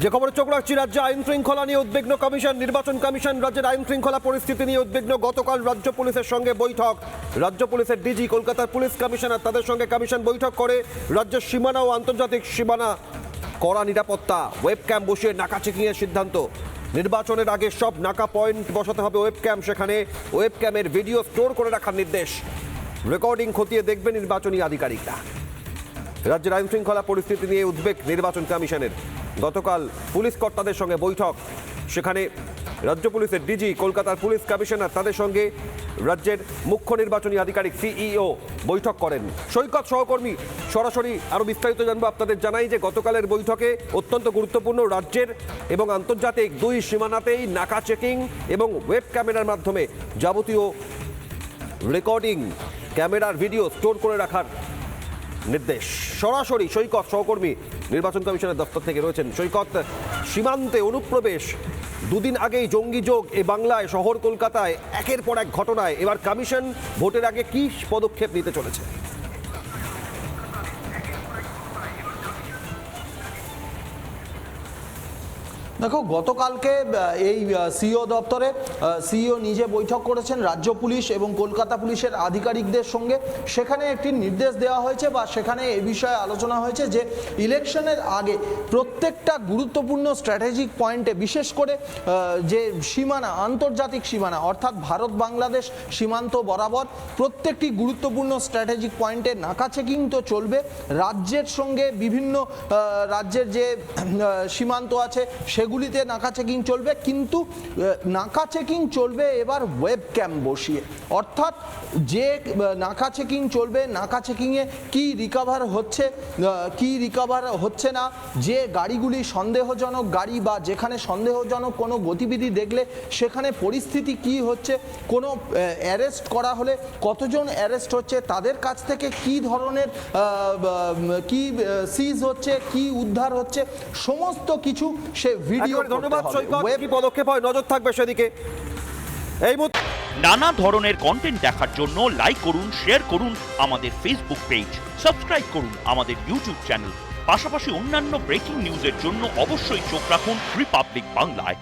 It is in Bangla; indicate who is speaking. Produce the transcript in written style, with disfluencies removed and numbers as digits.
Speaker 1: যে খবরে চোখ রাখছি, রাজ্যে আইন শৃঙ্খলা নিয়ে উদ্বিগ্ন কমিশন। নির্বাচন কমিশন রাজ্যের আইন শৃঙ্খলা পরিস্থিতি নিয়ে উদ্বিগ্ন। গতকাল রাজ্য পুলিশের সঙ্গে বৈঠক। রাজ্য পুলিশের ডিজি, কলকাতার পুলিশ কমিশনার, তাদের সঙ্গে কমিশন বৈঠক করে রাজ্যের সীমানা ও আন্তর্জাতিক সীমানা কড়া নিরাপত্তা, ওয়েব ক্যাম্প বসিয়ে নাকা চেকিংয়ের সিদ্ধান্ত। নির্বাচনের আগে সব নাকা পয়েন্ট বসাতে হবে ওয়েব ক্যাম্প, সেখানে ওয়েব ক্যামের ভিডিও স্টোর করে রাখার নির্দেশ। রেকর্ডিং খতিয়ে দেখবে নির্বাচনী আধিকারিকরা। রাজ্যের আইন শৃঙ্খলা পরিস্থিতি নিয়ে উদ্বেগ নির্বাচন কমিশনের। গতকাল পুলিশ কর্তাদের সঙ্গে বৈঠক, সেখানে রাজ্য পুলিশের ডিজি, কলকাতার পুলিশ কমিশনার, তাদের সঙ্গে রাজ্যের মুখ্য নির্বাচনী আধিকারিক সিইও বৈঠক করেন। সৈকত সহকর্মী, সরাসরি আরও বিস্তারিত জানবো। আপনাদের জানাই যে গতকালের বৈঠকে অত্যন্ত গুরুত্বপূর্ণ, রাজ্যের এবং আন্তর্জাতিক দুই সীমানাতেই নাকা চেকিং এবং ওয়েব ক্যামেরার মাধ্যমে যাবতীয় রেকর্ডিং, ক্যামেরার ভিডিও স্টোর করে রাখার নির্দেশ। সরাসরি সৈকত সহকর্মী নির্বাচন কমিশনের দপ্তর থেকে রয়েছেন। সৈকত, সীমান্তে অনুপ্রবেশ, দুদিন আগেই জঙ্গি যোগ এ বাংলায়, শহর কলকাতায় একের পর এক ঘটনায়, এবার কমিশন ভোটের আগে কি পদক্ষেপ নিতে চলেছে?
Speaker 2: দেখো, গতকালকে এই সিইও দপ্তরে সিইও নিজে বৈঠক করেছেন রাজ্য পুলিশ এবং কলকাতা পুলিশের আধিকারিকদের সঙ্গে। সেখানে একটি নির্দেশ দেওয়া হয়েছে বা সেখানে এই বিষয়ে আলোচনা হয়েছে যে ইলেকশনের আগে প্রত্যেকটা গুরুত্বপূর্ণ স্ট্র্যাটেজিক পয়েন্টে, বিশেষ করে যে সীমানা, আন্তর্জাতিক সীমানা অর্থাৎ ভারত বাংলাদেশ সীমান্ত বরাবর প্রত্যেকটি গুরুত্বপূর্ণ স্ট্র্যাটেজিক পয়েন্টে নাকা চেকিং তো চলবে। রাজ্যের সঙ্গে বিভিন্ন রাজ্যের যে সীমান্ত আছে সেগুলিতে নাকা চেকিং চলবে, কিন্তু নাকা চেকিং চলবে এবার ওয়েব ক্যাম বসিয়ে। অর্থাৎ যে নাকা চেকিং চলবে, নাকা চেকিংয়ে কি রিকভার হচ্ছে, কি রিকভার হচ্ছে না, যে গাড়িগুলি সন্দেহজনক গাড়ি বা যেখানে সন্দেহজনক কোনো গতিবিধি দেখলে সেখানে পরিস্থিতি কি হচ্ছে, কোনো অ্যারেস্ট করা হলে কতজন অ্যারেস্ট হচ্ছে, তাদের কাছ থেকে কি ধরনের কি সিজ হচ্ছে, কি উদ্ধার হচ্ছে, সমস্ত কিছু সে ভিডিও।
Speaker 1: ধন্যবাদ সৈকত। কি পদক্ষেপ হয়, নজর থাকবে সেদিকে। এই
Speaker 3: নানা ধরনের কন্টেন্ট দেখার জন্য লাইক করুন, শেয়ার করুন আমাদের ফেসবুক পেজ, সাবস্ক্রাইব করুন আমাদের ইউটিউব চ্যানেল। পাশাপাশি অন্যান্য ব্রেকিং নিউজের জন্য অবশ্যই চোখ রাখুন রিপাবলিক বাংলায়।